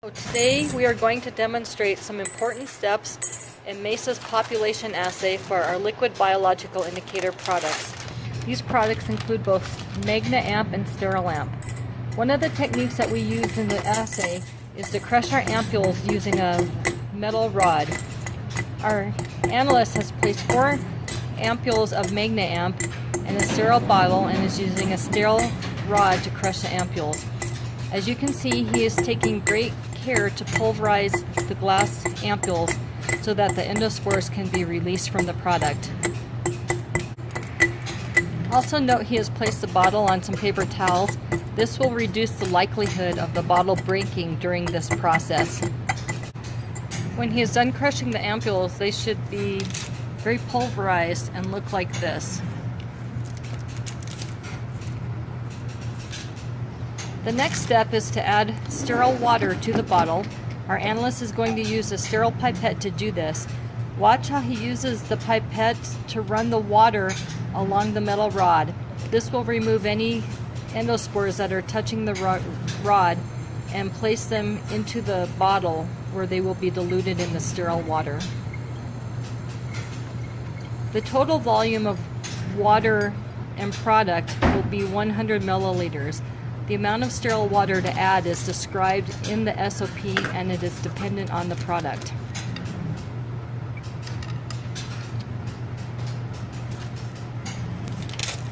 So today we are going to demonstrate some important steps in MESA's population assay for our liquid biological indicator products. These products include both MagnaAmp and SterilAmp. One of the techniques that we use in the assay is to crush our ampules using a metal rod. Our analyst has placed 4 ampules of MagnaAmp in a sterile bottle and is using a sterile rod to crush the ampules. As you can see, he is taking great care to pulverize the glass ampules so that the endospores can be released from the product. Also note he has placed the bottle on some paper towels. This will reduce the likelihood of the bottle breaking during this process. When he is done crushing the ampules, they should be very pulverized and look like this. The next step is to add sterile water to the bottle. Our analyst is going to use a sterile pipette to do this. Watch how he uses the pipette to run the water along the metal rod. This will remove any endospores that are touching the rod and place them into the bottle where they will be diluted in the sterile water. The total volume of water and product will be 100 milliliters. The amount of sterile water to add is described in the SOP and it is dependent on the product.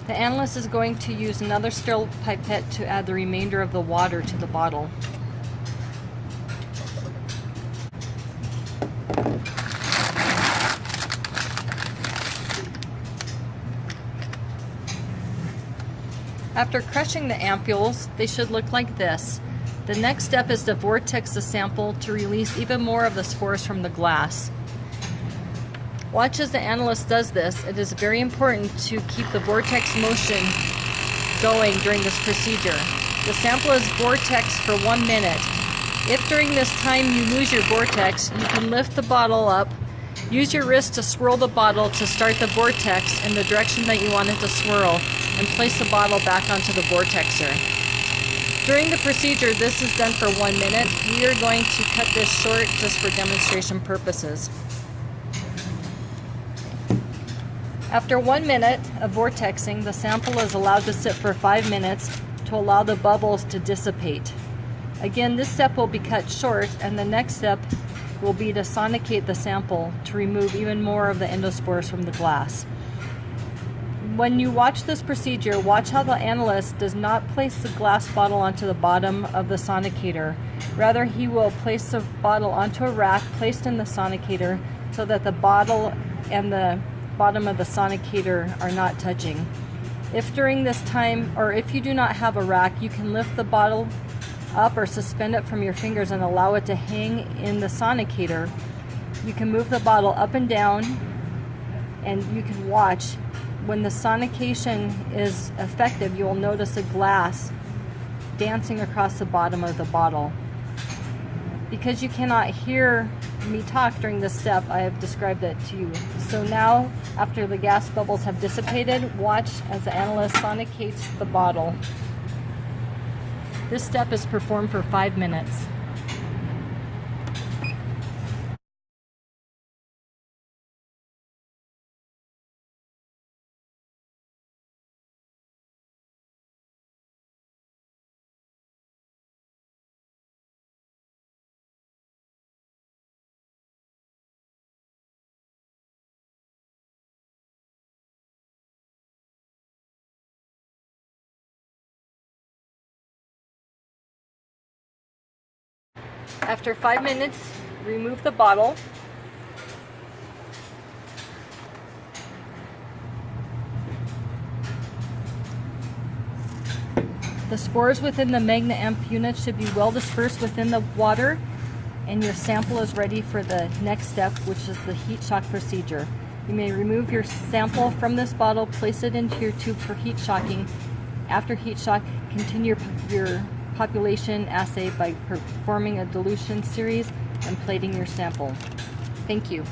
The analyst is going to use another sterile pipette to add the remainder of the water to the bottle. After crushing the ampules, they should look like this. The next step is to vortex the sample to release even more of the spores from the glass. Watch as the analyst does this. It is very important to keep the vortex motion going during this procedure. The sample is vortexed for 1 minute. If during this time you lose your vortex, you can lift the bottle up, use your wrist to swirl the bottle to start the vortex in the direction that you want it to swirl, and place the bottle back onto the vortexer. During the procedure, this is done for 1 minute. We are going to cut this short just for demonstration purposes. After 1 minute of vortexing, the sample is allowed to sit for 5 minutes to allow the bubbles to dissipate. Again, this step will be cut short, and the next step will be to sonicate the sample to remove even more of the endospores from the glass. When you watch this procedure, watch how the analyst does not place the glass bottle onto the bottom of the sonicator. Rather, he will place the bottle onto a rack placed in the sonicator so that the bottle and the bottom of the sonicator are not touching. If during this time, or if you do not have a rack, you can lift the bottle up or suspend it from your fingers and allow it to hang in the sonicator. You can move the bottle up and down, and you can watch. When the sonication is effective, you will notice a glass dancing across the bottom of the bottle. Because you cannot hear me talk during this step, I have described it to you. So now, after the gas bubbles have dissipated, watch as the analyst sonicates the bottle. This step is performed for 5 minutes. After 5 minutes, remove the bottle. The spores within the MagnaAmp unit should be well dispersed within the water, and your sample is ready for the next step, which is the heat shock procedure. You may remove your sample from this bottle, place it into your tube for heat shocking. After heat shock, continue your population assay by performing a dilution series and plating your sample. Thank you.